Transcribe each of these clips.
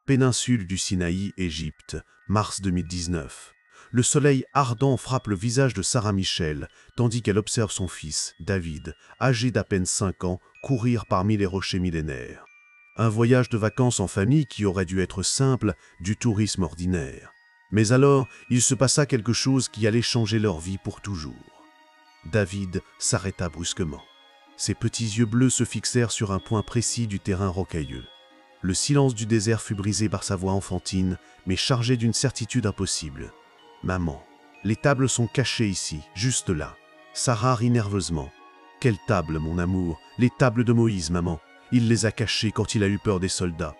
Péninsule du Sinaï, Égypte, mars 2019. Le soleil ardent frappe le visage de Sarah Michel, tandis qu'elle observe son fils, David, âgé d'à peine 5 ans, courir parmi les rochers millénaires. Un voyage de vacances en famille qui aurait dû être simple, du tourisme ordinaire. Mais alors, il se passa quelque chose qui allait changer leur vie pour toujours. David s'arrêta brusquement. Ses petits yeux bleus se fixèrent sur un point précis du terrain rocailleux. Le silence du désert fut brisé par sa voix enfantine, mais chargé d'une certitude impossible. « Maman, les tables sont cachées ici, juste là. » Sarah rit nerveusement. « Quelle table, mon amour? Les tables de Moïse, maman. Il les a cachées quand il a eu peur des soldats. »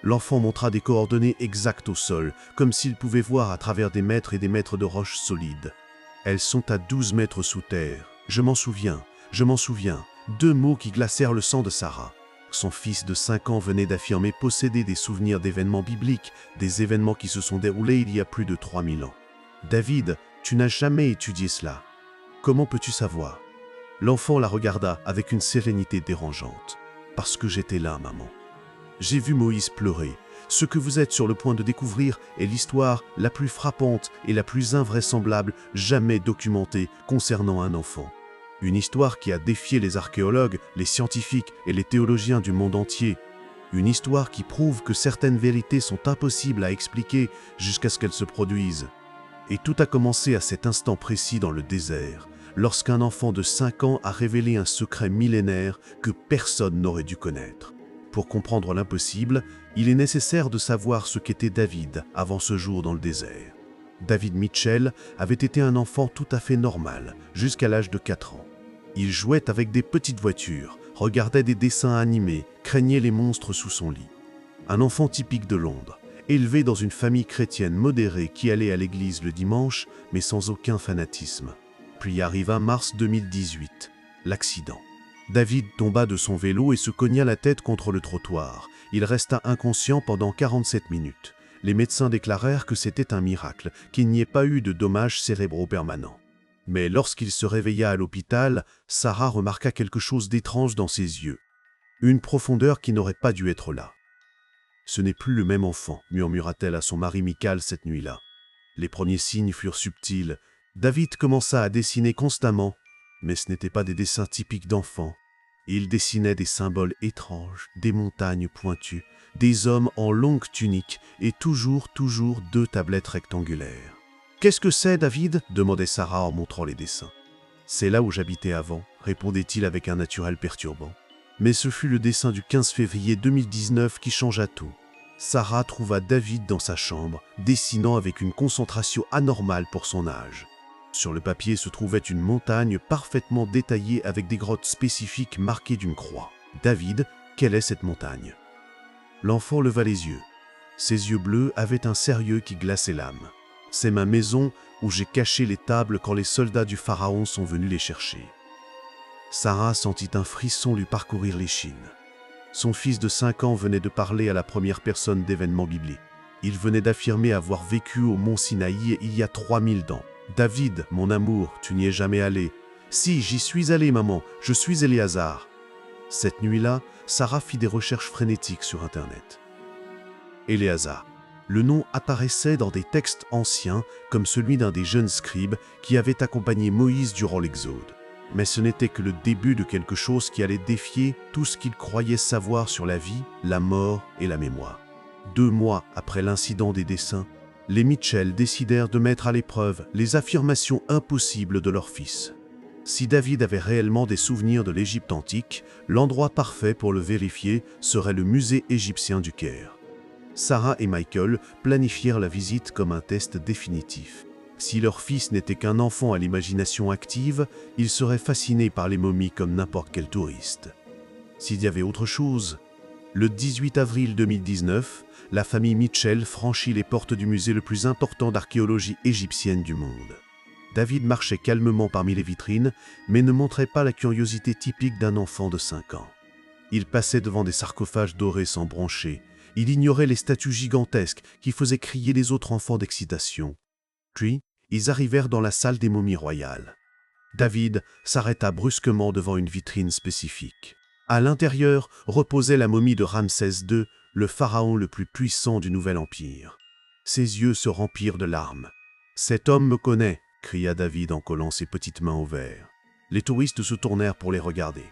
L'enfant montra des coordonnées exactes au sol, comme s'il pouvait voir à travers des mètres et des mètres de roches solides. « Elles sont à 12 mètres sous terre. Je m'en souviens, je m'en souviens. » 2 mots qui glacèrent le sang de Sarah. Son fils de 5 ans venait d'affirmer posséder des souvenirs d'événements bibliques, des événements qui se sont déroulés il y a plus de 3000 ans. « David, tu n'as jamais étudié cela. Comment peux-tu savoir ?» L'enfant la regarda avec une sérénité dérangeante. « Parce que j'étais là, maman. J'ai vu Moïse pleurer. Ce que vous êtes sur le point de découvrir est l'histoire la plus frappante et la plus invraisemblable jamais documentée concernant un enfant. Une histoire qui a défié les archéologues, les scientifiques et les théologiens du monde entier. Une histoire qui prouve que certaines vérités sont impossibles à expliquer jusqu'à ce qu'elles se produisent. Et tout a commencé à cet instant précis dans le désert, lorsqu'un enfant de 5 ans a révélé un secret millénaire que personne n'aurait dû connaître. Pour comprendre l'impossible, il est nécessaire de savoir ce qu'était David avant ce jour dans le désert. David Mitchell avait été un enfant tout à fait normal, jusqu'à l'âge de 4 ans. Il jouait avec des petites voitures, regardait des dessins animés, craignait les monstres sous son lit. Un enfant typique de Londres, élevé dans une famille chrétienne modérée qui allait à l'église le dimanche, mais sans aucun fanatisme. Puis arriva mars 2018, l'accident. David tomba de son vélo et se cogna la tête contre le trottoir. Il resta inconscient pendant 47 minutes. Les médecins déclarèrent que c'était un miracle, qu'il n'y ait pas eu de dommages cérébraux permanents. Mais lorsqu'il se réveilla à l'hôpital, Sarah remarqua quelque chose d'étrange dans ses yeux. Une profondeur qui n'aurait pas dû être là. « Ce n'est plus le même enfant », murmura-t-elle à son mari Michael cette nuit-là. Les premiers signes furent subtils. David commença à dessiner constamment, mais ce n'étaient pas des dessins typiques d'enfants. Il dessinait des symboles étranges, des montagnes pointues, des hommes en longue tunique et toujours 2 tablettes rectangulaires. « Qu'est-ce que c'est, David ?» demandait Sarah en montrant les dessins. « C'est là où j'habitais avant », répondait-il avec un naturel perturbant. Mais ce fut le dessin du 15 février 2019 qui changea tout. Sarah trouva David dans sa chambre, dessinant avec une concentration anormale pour son âge. Sur le papier se trouvait une montagne parfaitement détaillée avec des grottes spécifiques marquées d'une croix. « David, quelle est cette montagne ?» L'enfant leva les yeux. Ses yeux bleus avaient un sérieux qui glaçait l'âme. « C'est ma maison où j'ai caché les tables quand les soldats du pharaon sont venus les chercher. » Sarah sentit un frisson lui parcourir l'échine. Son fils de 5 ans venait de parler à la première personne d'événements bibliques. Il venait d'affirmer avoir vécu au mont Sinaï il y a 3000 ans. « David, mon amour, tu n'y es jamais allé. »« Si, j'y suis allé, maman, je suis Éléazar. » Cette nuit-là, Sarah fit des recherches frénétiques sur Internet. Éléazar. Le nom apparaissait dans des textes anciens comme celui d'un des jeunes scribes qui avait accompagné Moïse durant l'Exode. Mais ce n'était que le début de quelque chose qui allait défier tout ce qu'il croyait savoir sur la vie, la mort et la mémoire. 2 mois après l'incident des dessins, les Mitchell décidèrent de mettre à l'épreuve les affirmations impossibles de leur fils. Si David avait réellement des souvenirs de l'Égypte antique, l'endroit parfait pour le vérifier serait le musée égyptien du Caire. Sarah et Michael planifièrent la visite comme un test définitif. Si leur fils n'était qu'un enfant à l'imagination active, il serait fasciné par les momies comme n'importe quel touriste. S'il y avait autre chose, le 18 avril 2019, la famille Mitchell franchit les portes du musée le plus important d'archéologie égyptienne du monde. David marchait calmement parmi les vitrines, mais ne montrait pas la curiosité typique d'un enfant de 5 ans. Il passait devant des sarcophages dorés sans brancher. Il ignorait les statues gigantesques qui faisaient crier les autres enfants d'excitation. Puis, ils arrivèrent dans la salle des momies royales. David s'arrêta brusquement devant une vitrine spécifique. À l'intérieur reposait la momie de Ramsès II, le pharaon le plus puissant du nouvel empire. Ses yeux se remplirent de larmes. « Cet homme me connaît !» cria David en collant ses petites mains au verre. Les touristes se tournèrent pour les regarder.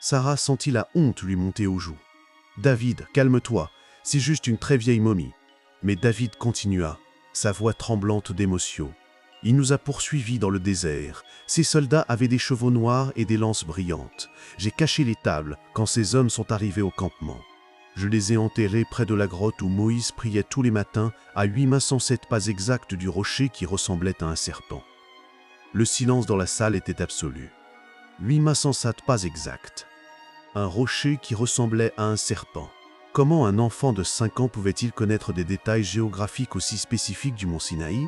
Sarah sentit la honte lui monter aux joues. « David, calme-toi, c'est juste une très vieille momie. » Mais David continua, sa voix tremblante d'émotion. « Il nous a poursuivis dans le désert. Ces soldats avaient des chevaux noirs et des lances brillantes. J'ai caché les tables quand ces hommes sont arrivés au campement. Je les ai enterrés près de la grotte où Moïse priait tous les matins à 807 pas exacts du rocher qui ressemblait à un serpent. » Le silence dans la salle était absolu. 807 pas exacts. Un rocher qui ressemblait à un serpent. Comment un enfant de 5 ans pouvait-il connaître des détails géographiques aussi spécifiques du mont Sinaï?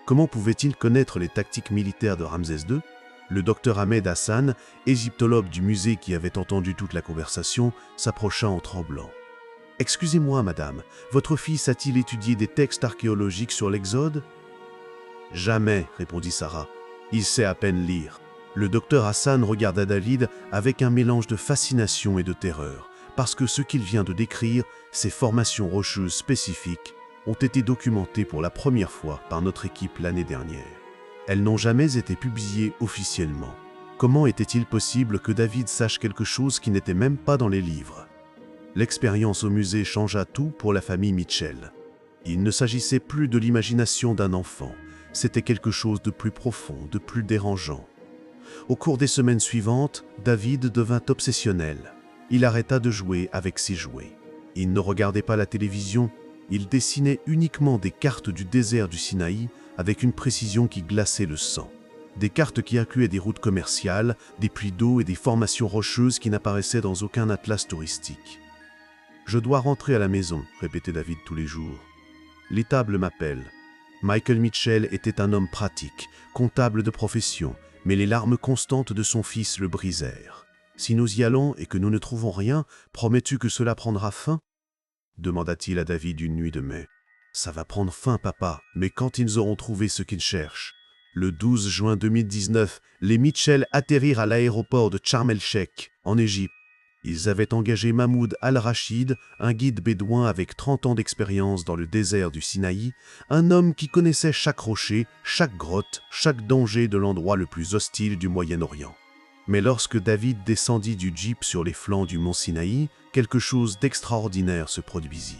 Comment pouvait-il connaître les tactiques militaires de Ramsès II? Le docteur Ahmed Hassan, égyptologue du musée qui avait entendu toute la conversation, s'approcha en tremblant. « Excusez-moi, madame, votre fils a-t-il étudié des textes archéologiques sur l'Exode ?»« Jamais, répondit Sarah. Il sait à peine lire. » Le docteur Hassan regarda David avec un mélange de fascination et de terreur, parce que ce qu'il vient de décrire, ces formations rocheuses spécifiques, ont été documentées pour la première fois par notre équipe l'année dernière. Elles n'ont jamais été publiées officiellement. Comment était-il possible que David sache quelque chose qui n'était même pas dans les livres? L'expérience au musée changea tout pour la famille Mitchell. Il ne s'agissait plus de l'imagination d'un enfant, c'était quelque chose de plus profond, de plus dérangeant. Au cours des semaines suivantes, David devint obsessionnel. Il arrêta de jouer avec ses jouets. Il ne regardait pas la télévision, il dessinait uniquement des cartes du désert du Sinaï avec une précision qui glaçait le sang. Des cartes qui incluaient des routes commerciales, des puits d'eau et des formations rocheuses qui n'apparaissaient dans aucun atlas touristique. « Je dois rentrer à la maison », répétait David tous les jours. « L'étable m'appelle. » Michael Mitchell était un homme pratique, comptable de profession, mais les larmes constantes de son fils le brisèrent. « Si nous y allons et que nous ne trouvons rien, promets-tu que cela prendra fin ?» demanda-t-il à David une nuit de mai. « Ça va prendre fin, papa, mais quand ils auront trouvé ce qu'ils cherchent. » Le 12 juin 2019, les Mitchell atterrirent à l'aéroport de Sharm el-Sheikh, en Égypte. Ils avaient engagé Mahmoud Al-Rachid, un guide bédouin avec 30 ans d'expérience dans le désert du Sinaï, un homme qui connaissait chaque rocher, chaque grotte, chaque danger de l'endroit le plus hostile du Moyen-Orient. Mais lorsque David descendit du jeep sur les flancs du mont Sinaï, quelque chose d'extraordinaire se produisit.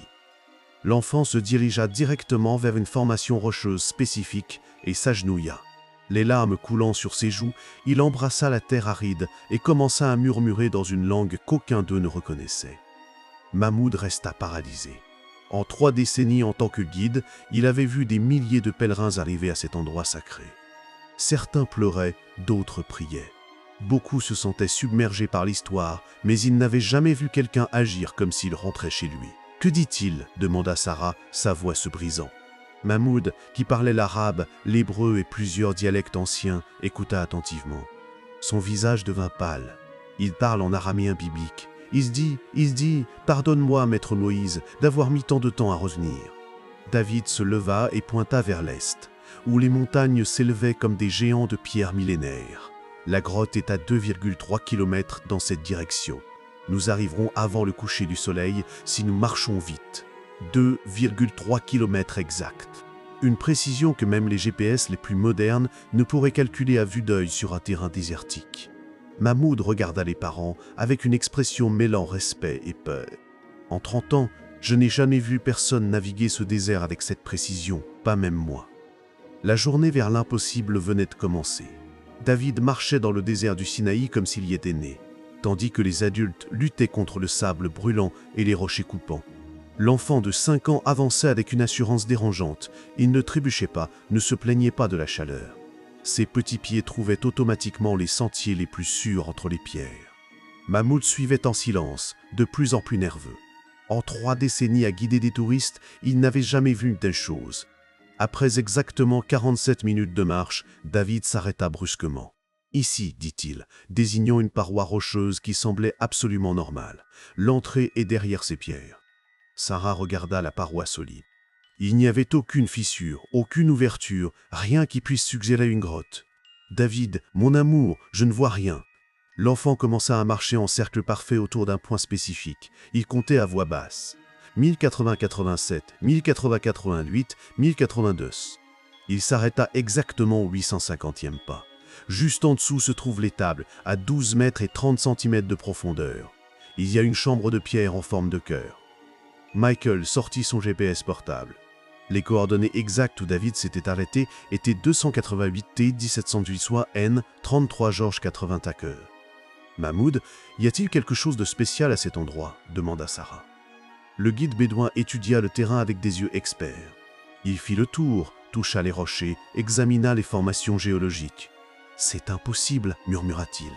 L'enfant se dirigea directement vers une formation rocheuse spécifique et s'agenouilla. Les larmes coulant sur ses joues, il embrassa la terre aride et commença à murmurer dans une langue qu'aucun d'eux ne reconnaissait. Mahmoud resta paralysé. En 3 décennies en tant que guide, il avait vu des milliers de pèlerins arriver à cet endroit sacré. Certains pleuraient, d'autres priaient. Beaucoup se sentaient submergés par l'histoire, mais ils n'avaient jamais vu quelqu'un agir comme s'il rentrait chez lui. « Que dit-il » demanda Sarah, sa voix se brisant. Mahmoud, qui parlait l'arabe, l'hébreu et plusieurs dialectes anciens, écouta attentivement. Son visage devint pâle. Il parle en araméen biblique. Il se dit, « Pardonne-moi, maître Moïse, d'avoir mis tant de temps à revenir. » David se leva et pointa vers l'est, où les montagnes s'élevaient comme des géants de pierre millénaires. La grotte est à 2,3 km dans cette direction. Nous arriverons avant le coucher du soleil si nous marchons vite. 2,3 km exacts. Une précision que même les GPS les plus modernes ne pourraient calculer à vue d'œil sur un terrain désertique. Mahmoud regarda les parents avec une expression mêlant respect et peur. En 30 ans, je n'ai jamais vu personne naviguer ce désert avec cette précision, pas même moi. La journée vers l'impossible venait de commencer. David marchait dans le désert du Sinaï comme s'il y était né, tandis que les adultes luttaient contre le sable brûlant et les rochers coupants. L'enfant de 5 ans avançait avec une assurance dérangeante. Il ne trébuchait pas, ne se plaignait pas de la chaleur. Ses petits pieds trouvaient automatiquement les sentiers les plus sûrs entre les pierres. Mahmoud suivait en silence, de plus en plus nerveux. En 3 décennies à guider des touristes, il n'avait jamais vu une telle chose. Après exactement 47 minutes de marche, David s'arrêta brusquement. « Ici, dit-il, désignant une paroi rocheuse qui semblait absolument normale. L'entrée est derrière ces pierres. » Sarah regarda la paroi solide. Il n'y avait aucune fissure, aucune ouverture, rien qui puisse suggérer une grotte. « David, mon amour, je ne vois rien. » L'enfant commença à marcher en cercle parfait autour d'un point spécifique. Il comptait à voix basse. 1087, 1088, 1092. Il s'arrêta exactement au 850e pas. Juste en dessous se trouve l'étable, à 12 mètres et 30 cm de profondeur. Il y a une chambre de pierre en forme de cœur. Michael sortit son GPS portable. Les coordonnées exactes où David s'était arrêté étaient 288 T 1708 soit N 33 George 80 Tucker. Mahmoud, y a-t-il quelque chose de spécial à cet endroit demanda Sarah. Le guide bédouin étudia le terrain avec des yeux experts. Il fit le tour, toucha les rochers, examina les formations géologiques. « C'est impossible, murmura-t-il.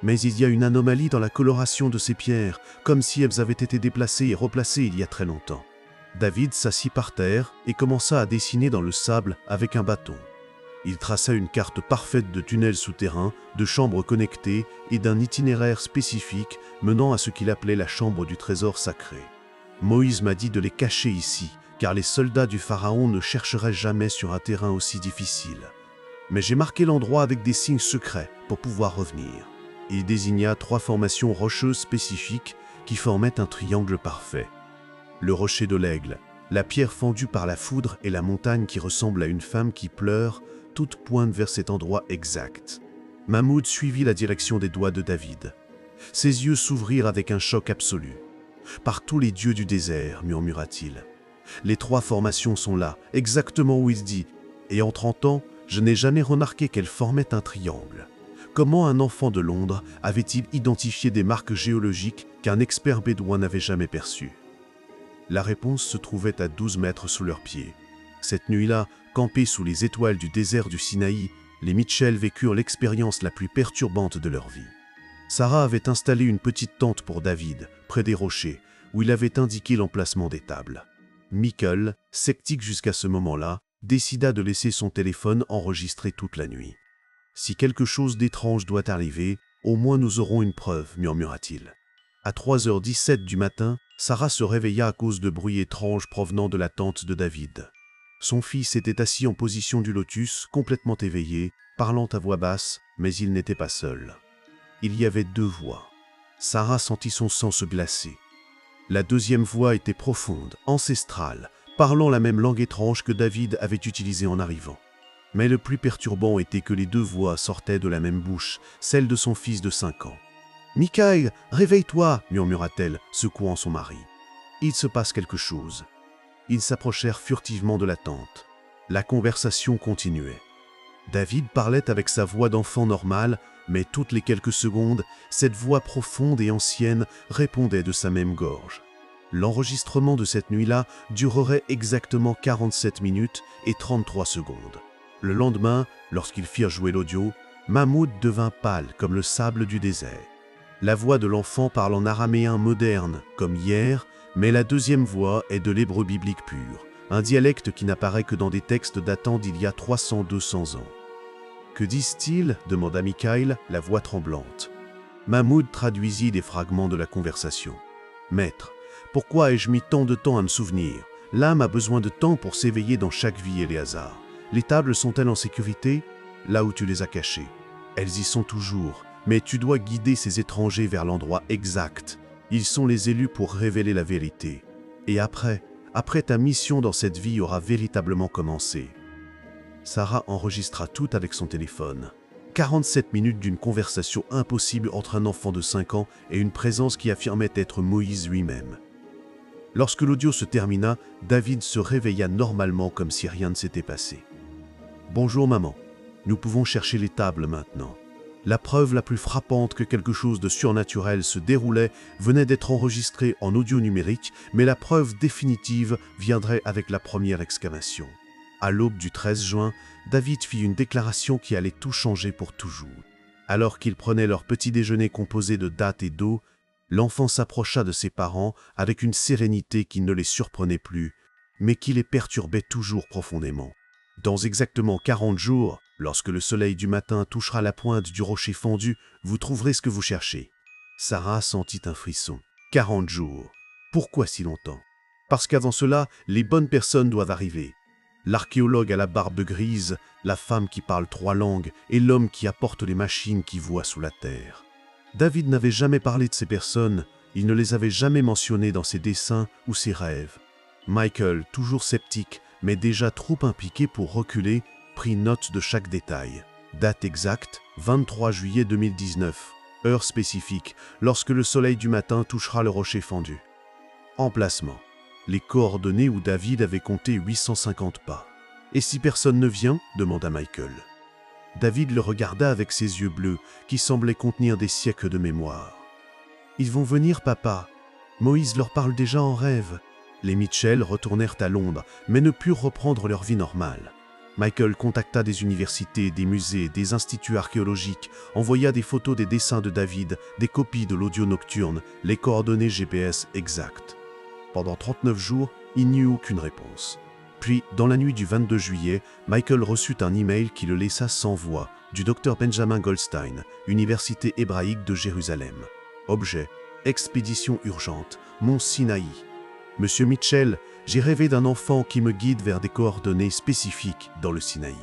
Mais il y a une anomalie dans la coloration de ces pierres, comme si elles avaient été déplacées et replacées il y a très longtemps. » David s'assit par terre et commença à dessiner dans le sable avec un bâton. Il traça une carte parfaite de tunnels souterrains, de chambres connectées et d'un itinéraire spécifique menant à ce qu'il appelait la chambre du trésor sacré. Moïse m'a dit de les cacher ici, car les soldats du pharaon ne chercheraient jamais sur un terrain aussi difficile. Mais j'ai marqué l'endroit avec des signes secrets pour pouvoir revenir. Il désigna 3 formations rocheuses spécifiques qui formaient un triangle parfait. Le rocher de l'aigle, la pierre fendue par la foudre et la montagne qui ressemble à une femme qui pleure, toutes pointent vers cet endroit exact. Mahmoud suivit la direction des doigts de David. Ses yeux s'ouvrirent avec un choc absolu. « Par tous les dieux du désert, murmura-t-il. Les 3 formations sont là, exactement où il dit, et en 30 ans, je n'ai jamais remarqué qu'elles formaient un triangle. Comment un enfant de Londres avait-il identifié des marques géologiques qu'un expert bédouin n'avait jamais perçues? La réponse se trouvait à 12 mètres sous leurs pieds. Cette nuit-là, campés sous les étoiles du désert du Sinaï, les Mitchell vécurent l'expérience la plus perturbante de leur vie. Sarah avait installé une petite tente pour David, près des rochers, où il avait indiqué l'emplacement des tables. Michael, sceptique jusqu'à ce moment-là, décida de laisser son téléphone enregistrer toute la nuit. « Si quelque chose d'étrange doit arriver, au moins nous aurons une preuve, murmura-t-il. » À 3h17 du matin, Sarah se réveilla à cause de bruits étranges provenant de la tente de David. Son fils était assis en position du lotus, complètement éveillé, parlant à voix basse, mais il n'était pas seul. Il y avait 2 voix. Sarah sentit son sang se glacer. La deuxième voix était profonde, ancestrale, parlant la même langue étrange que David avait utilisée en arrivant. Mais le plus perturbant était que les 2 voix sortaient de la même bouche, celle de son fils de 5 ans. « Michael, réveille-toi » murmura-t-elle, secouant son mari. « Il se passe quelque chose. » Ils s'approchèrent furtivement de la tente. La conversation continuait. David parlait avec sa voix d'enfant normale, mais toutes les quelques secondes, cette voix profonde et ancienne répondait de sa même gorge. L'enregistrement de cette nuit-là durerait exactement 47 minutes et 33 secondes. Le lendemain, lorsqu'ils firent jouer l'audio, Mahmoud devint pâle comme le sable du désert. La voix de l'enfant parle en araméen moderne, comme hier, mais la deuxième voix est de l'hébreu biblique pur, un dialecte qui n'apparaît que dans des textes datant d'il y a 300-200 ans. « Que disent-ils » demanda Michael, la voix tremblante. Mahmoud traduisit des fragments de la conversation. « Maître, pourquoi ai-je mis tant de temps à me souvenir? L'âme a besoin de temps pour s'éveiller dans chaque vie, Éléazar. Les tables sont-elles en sécurité? Là où tu les as cachées. Elles y sont toujours, mais tu dois guider ces étrangers vers l'endroit exact. Ils sont les élus pour révéler la vérité. Et après ta mission dans cette vie aura véritablement commencé. » Sarah enregistra tout avec son téléphone. 47 minutes d'une conversation impossible entre un enfant de 5 ans et une présence qui affirmait être Moïse lui-même. Lorsque l'audio se termina, David se réveilla normalement comme si rien ne s'était passé. « Bonjour maman, nous pouvons chercher les tables maintenant. » La preuve la plus frappante que quelque chose de surnaturel se déroulait venait d'être enregistrée en audio numérique, mais la preuve définitive viendrait avec la première excavation. À l'aube du 13 juin, David fit une déclaration qui allait tout changer pour toujours. Alors qu'ils prenaient leur petit déjeuner composé de dattes et d'eau, l'enfant s'approcha de ses parents avec une sérénité qui ne les surprenait plus, mais qui les perturbait toujours profondément. Dans exactement 40 jours, lorsque le soleil du matin touchera la pointe du rocher fendu, vous trouverez ce que vous cherchez. Sarah sentit un frisson. 40 jours. Pourquoi si longtemps? Parce qu'avant cela, les bonnes personnes doivent arriver. L'archéologue à la barbe grise, la femme qui parle 3 langues et l'homme qui apporte les machines qui voient sous la terre. David n'avait jamais parlé de ces personnes, Il ne les avait jamais mentionnés dans ses dessins ou ses rêves. Michael, toujours sceptique, mais déjà trop impliqué pour reculer, prit note de chaque détail. Date exacte, 23 juillet 2019. Heure spécifique, lorsque le soleil du matin touchera le rocher fendu. Emplacement. Les coordonnées où David avait compté 850 pas. « Et si personne ne vient ?» demanda Michael. David le regarda avec ses yeux bleus, qui semblaient contenir des siècles de mémoire. « Ils vont venir, papa. Moïse leur parle déjà en rêve. » Les Mitchell retournèrent à Londres, mais ne purent reprendre leur vie normale. Michael contacta des universités, des musées, des instituts archéologiques, envoya des photos des dessins de David, des copies de l'audio nocturne, les coordonnées GPS exactes. Pendant 39 jours, il n'y eut aucune réponse. Puis, dans la nuit du 22 juillet, Michael reçut un email qui le laissa sans voix, du docteur Benjamin Goldstein, Université hébraïque de Jérusalem. Objet, expédition urgente, Mont Sinaï. Monsieur Mitchell, j'ai rêvé d'un enfant qui me guide vers des coordonnées spécifiques dans le Sinaï.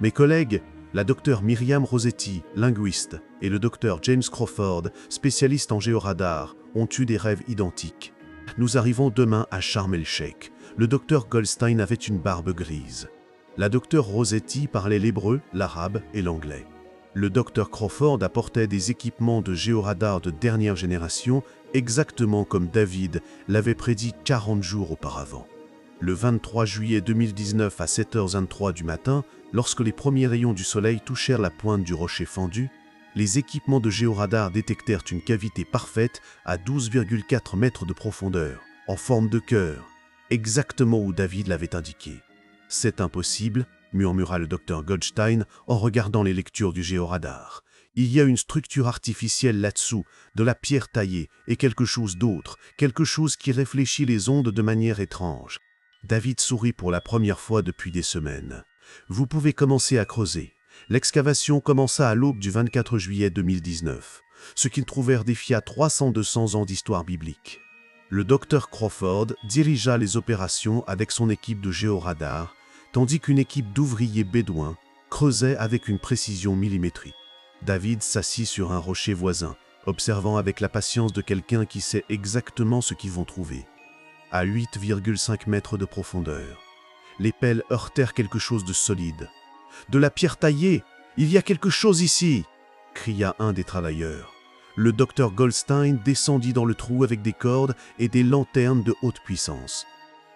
Mes collègues, la docteure Myriam Rossetti, linguiste, et le docteur James Crawford, spécialiste en géoradar, ont eu des rêves identiques. Nous arrivons demain à Sharm el-Sheikh. Le docteur Goldstein avait une barbe grise. La docteure Rossetti parlait l'hébreu, l'arabe et l'anglais. Le docteur Crawford apportait des équipements de géoradar de dernière génération, exactement comme David l'avait prédit 40 jours auparavant. Le 23 juillet 2019 à 7h23 du matin, lorsque les premiers rayons du soleil touchèrent la pointe du rocher fendu, les équipements de géoradar détectèrent une cavité parfaite à 12,4 mètres de profondeur, en forme de cœur, exactement où David l'avait indiqué. « C'est impossible », murmura le docteur Goldstein en regardant les lectures du géoradar. « Il y a une structure artificielle là-dessous, de la pierre taillée et quelque chose d'autre, quelque chose qui réfléchit les ondes de manière étrange. » David sourit pour la première fois depuis des semaines. « Vous pouvez commencer à creuser. » L'excavation commença à l'aube du 24 juillet 2019, ce qu'ils trouvèrent défia 300-200 ans d'histoire biblique. Le docteur Crawford dirigea les opérations avec son équipe de géoradar, tandis qu'une équipe d'ouvriers bédouins creusait avec une précision millimétrique. David s'assit sur un rocher voisin, observant avec la patience de quelqu'un qui sait exactement ce qu'ils vont trouver. À 8,5 mètres de profondeur, les pelles heurtèrent quelque chose de solide. « De la pierre taillée! Il y a quelque chose ici !» cria un des travailleurs. Le docteur Goldstein descendit dans le trou avec des cordes et des lanternes de haute puissance.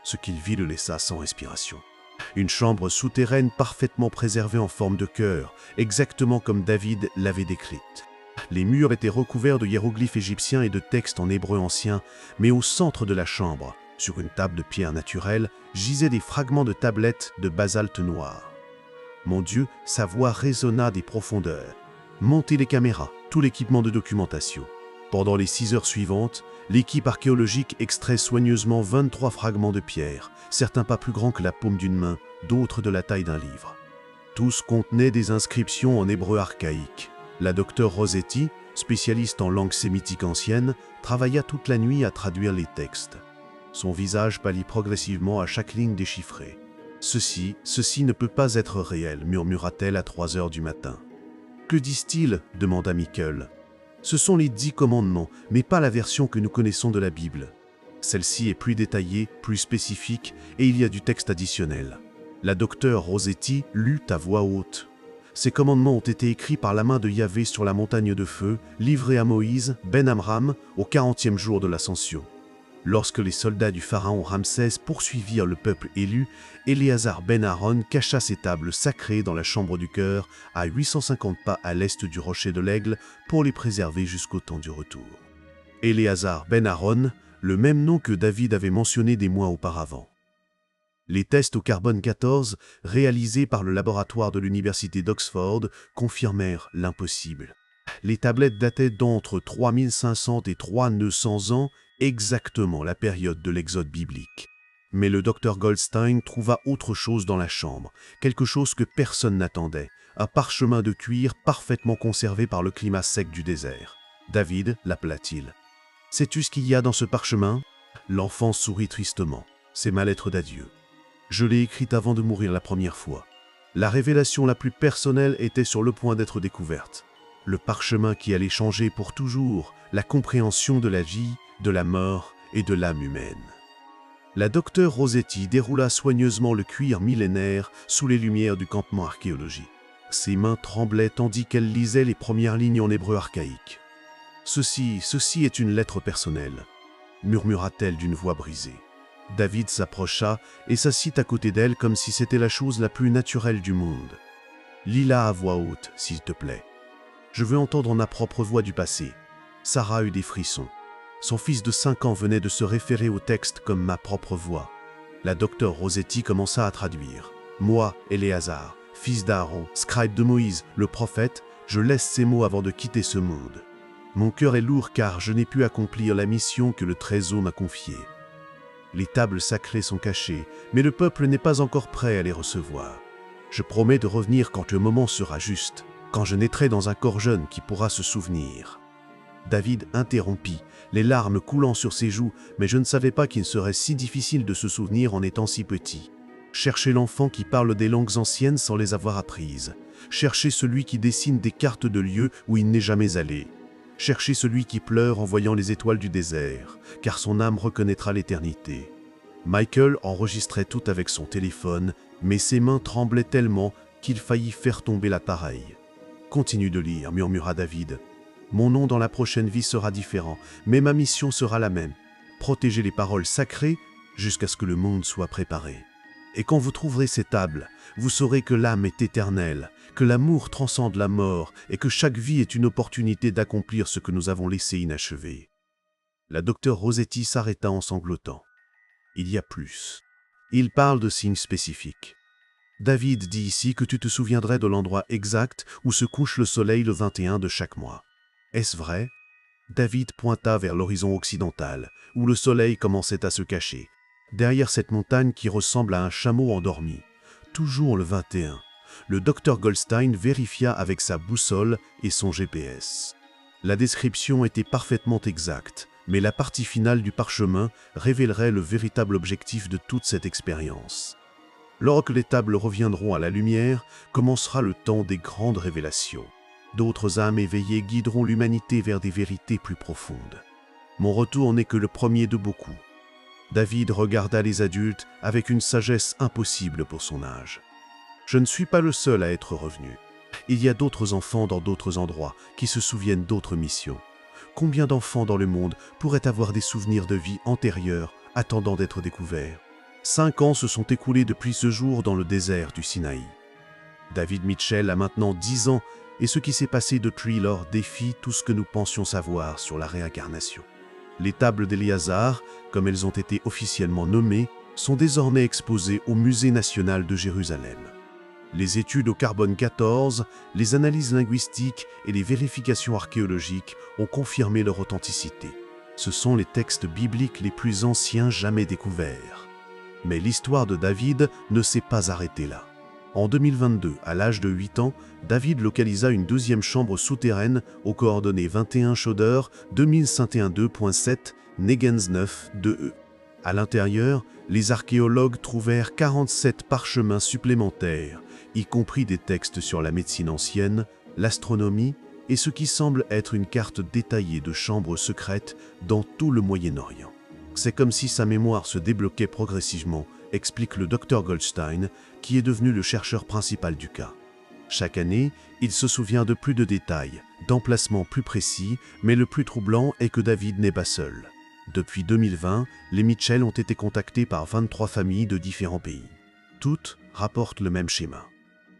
Ce qu'il vit le laissa sans respiration. Une chambre souterraine parfaitement préservée en forme de cœur, exactement comme David l'avait décrite. Les murs étaient recouverts de hiéroglyphes égyptiens et de textes en hébreu ancien, mais au centre de la chambre, sur une table de pierre naturelle, gisaient des fragments de tablettes de basalte noir. Mon Dieu, sa voix résonna des profondeurs. Montez les caméras, tout l'équipement de documentation. Pendant les 6 heures suivantes, l'équipe archéologique extrait soigneusement 23 fragments de pierre, certains pas plus grands que la paume d'une main, d'autres de la taille d'un livre. Tous contenaient des inscriptions en hébreu archaïque. La docteure Rossetti, spécialiste en langue sémitique ancienne, travailla toute la nuit à traduire les textes. Son visage pâlit progressivement à chaque ligne déchiffrée. « Ceci ne peut pas être réel », murmura-t-elle à 3 heures du matin. « Que disent-ils » demanda Michael. « Ce sont les 10 commandements, mais pas la version que nous connaissons de la Bible. Celle-ci est plus détaillée, plus spécifique, et il y a du texte additionnel. » La docteure Rossetti lut à voix haute. Ces commandements ont été écrits par la main de Yahvé sur la montagne de feu, livrés à Moïse, Ben Amram, au 40e jour de l'Ascension. Lorsque les soldats du pharaon Ramsès poursuivirent le peuple élu, Éléazar ben Aaron cacha ses tables sacrées dans la chambre du chœur, à 850 pas à l'est du rocher de l'Aigle, pour les préserver jusqu'au temps du retour. Éléazar ben Aaron, le même nom que David avait mentionné des mois auparavant. Les tests au carbone 14, réalisés par le laboratoire de l'université d'Oxford, confirmèrent l'impossible. Les tablettes dataient d'entre 3500 et 3900 ans, exactement la période de l'exode biblique. Mais le docteur Goldstein trouva autre chose dans la chambre, quelque chose que personne n'attendait, un parchemin de cuir parfaitement conservé par le climat sec du désert. David l'appela-t-il. « Sais-tu ce qu'il y a dans ce parchemin ?» L'enfant sourit tristement. « C'est ma lettre d'adieu. Je l'ai écrite avant de mourir la première fois. La révélation la plus personnelle était sur le point d'être découverte. le parchemin qui allait changer pour toujours la compréhension de la vie, de la mort et de l'âme humaine. La docteure Rossetti déroula soigneusement le cuir millénaire sous les lumières du campement archéologique. Ses mains tremblaient tandis qu'elle lisait les premières lignes en hébreu archaïque. « Ceci est une lettre personnelle », murmura-t-elle d'une voix brisée. David s'approcha et s'assit à côté d'elle comme si c'était la chose la plus naturelle du monde. « Lis-la à voix haute, s'il te plaît. Je veux entendre ma propre voix du passé. » Sarah eut des frissons. Son fils de 5 ans venait de se référer au texte comme ma propre voix. La docteure Rossetti commença à traduire. « Moi, Éléazar, fils d'Aaron, scribe de Moïse, le prophète, je laisse ces mots avant de quitter ce monde. Mon cœur est lourd car je n'ai pu accomplir la mission que le Très-Haut m'a confiée. Les tables sacrées sont cachées, mais le peuple n'est pas encore prêt à les recevoir. Je promets de revenir quand le moment sera juste, quand je naîtrai dans un corps jeune qui pourra se souvenir. » David interrompit, les larmes coulant sur ses joues, mais je ne savais pas qu'il serait si difficile de se souvenir en étant si petit. Cherchez l'enfant qui parle des langues anciennes sans les avoir apprises. Cherchez celui qui dessine des cartes de lieux où il n'est jamais allé. Cherchez celui qui pleure en voyant les étoiles du désert, car son âme reconnaîtra l'éternité. Michael enregistrait tout avec son téléphone, mais ses mains tremblaient tellement qu'il faillit faire tomber l'appareil. « Continue de lire, » murmura David. « Mon nom dans la prochaine vie sera différent, mais ma mission sera la même. Protéger les paroles sacrées jusqu'à ce que le monde soit préparé. Et quand vous trouverez ces tables, vous saurez que l'âme est éternelle, que l'amour transcende la mort et que chaque vie est une opportunité d'accomplir ce que nous avons laissé inachevé. » La docteure Rossetti s'arrêta en sanglotant. « Il y a plus. Il parle de signes spécifiques. David dit ici que tu te souviendrais de l'endroit exact où se couche le soleil le 21 de chaque mois. Est-ce vrai ?» David pointa vers l'horizon occidental, où le soleil commençait à se cacher, derrière cette montagne qui ressemble à un chameau endormi. Toujours le 21. Le docteur Goldstein vérifia avec sa boussole et son GPS. La description était parfaitement exacte, mais la partie finale du parchemin révélerait le véritable objectif de toute cette expérience. Lorsque les tables reviendront à la lumière, commencera le temps des grandes révélations. D'autres âmes éveillées guideront l'humanité vers des vérités plus profondes. Mon retour n'est que le premier de beaucoup. David regarda les adultes avec une sagesse impossible pour son âge. Je ne suis pas le seul à être revenu. Il y a d'autres enfants dans d'autres endroits qui se souviennent d'autres missions. Combien d'enfants dans le monde pourraient avoir des souvenirs de vie antérieure attendant d'être découverts? 5 ans se sont écoulés depuis ce jour dans le désert du Sinaï. David Mitchell a maintenant 10 ans et ce qui s'est passé depuis lors défie tout ce que nous pensions savoir sur la réincarnation. Les tables d'Éléazar, comme elles ont été officiellement nommées, sont désormais exposées au Musée national de Jérusalem. Les études au carbone 14, les analyses linguistiques et les vérifications archéologiques ont confirmé leur authenticité. Ce sont les textes bibliques les plus anciens jamais découverts. Mais l'histoire de David ne s'est pas arrêtée là. En 2022, à l'âge de 8 ans, David localisa une deuxième chambre souterraine aux coordonnées 21 Chauder 2112.7 Negens 9 2E. À l'intérieur, les archéologues trouvèrent 47 parchemins supplémentaires, y compris des textes sur la médecine ancienne, l'astronomie et ce qui semble être une carte détaillée de chambres secrètes dans tout le Moyen-Orient. C'est comme si sa mémoire se débloquait progressivement, explique le Dr Goldstein, qui est devenu le chercheur principal du cas. Chaque année, il se souvient de plus de détails, d'emplacements plus précis, mais le plus troublant est que David n'est pas seul. Depuis 2020, les Mitchell ont été contactés par 23 familles de différents pays. Toutes rapportent le même schéma.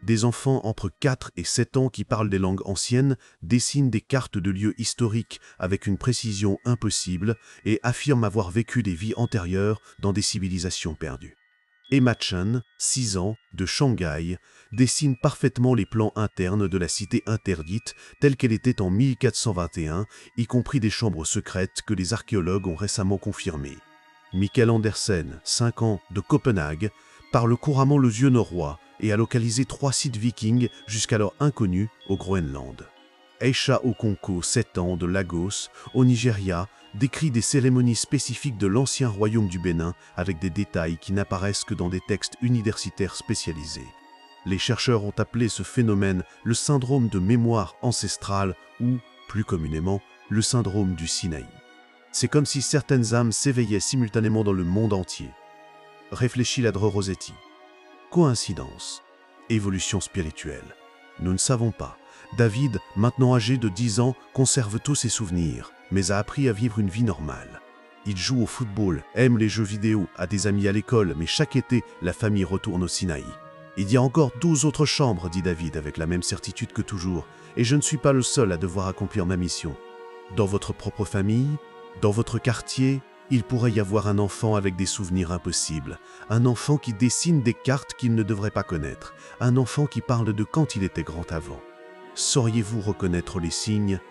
Des enfants entre 4 et 7 ans qui parlent des langues anciennes dessinent des cartes de lieux historiques avec une précision impossible et affirment avoir vécu des vies antérieures dans des civilisations perdues. Emma Chen, 6 ans, de Shanghai, dessine parfaitement les plans internes de la cité interdite telle qu'elle était en 1421, y compris des chambres secrètes que les archéologues ont récemment confirmées. Michael Andersen, 5 ans, de Copenhague, parle couramment le vieux norrois et a localisé 3 sites vikings jusqu'alors inconnus au Groenland. Aisha Okonko, 7 ans, de Lagos, au Nigeria, décrit des cérémonies spécifiques de l'ancien royaume du Bénin avec des détails qui n'apparaissent que dans des textes universitaires spécialisés. Les chercheurs ont appelé ce phénomène le syndrome de mémoire ancestrale ou, plus communément, le syndrome du Sinaï. C'est comme si certaines âmes s'éveillaient simultanément dans le monde entier. Réfléchit Ladre Rossetti. Coïncidence? Évolution spirituelle? Nous ne savons pas. David, maintenant âgé de 10 ans, conserve tous ses souvenirs, mais a appris à vivre une vie normale. Il joue au football, aime les jeux vidéo, a des amis à l'école, mais chaque été, la famille retourne au Sinaï. Il y a encore 12 autres chambres, dit David avec la même certitude que toujours, et je ne suis pas le seul à devoir accomplir ma mission. Dans votre propre famille, dans votre quartier, il pourrait y avoir un enfant avec des souvenirs impossibles, un enfant qui dessine des cartes qu'il ne devrait pas connaître, un enfant qui parle de quand il était grand avant. Sauriez-vous reconnaître les signes?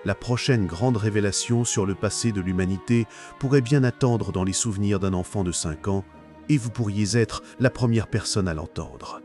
La prochaine grande révélation sur le passé de l'humanité pourrait bien attendre dans les souvenirs d'un enfant de 5 ans, et vous pourriez être la première personne à l'entendre.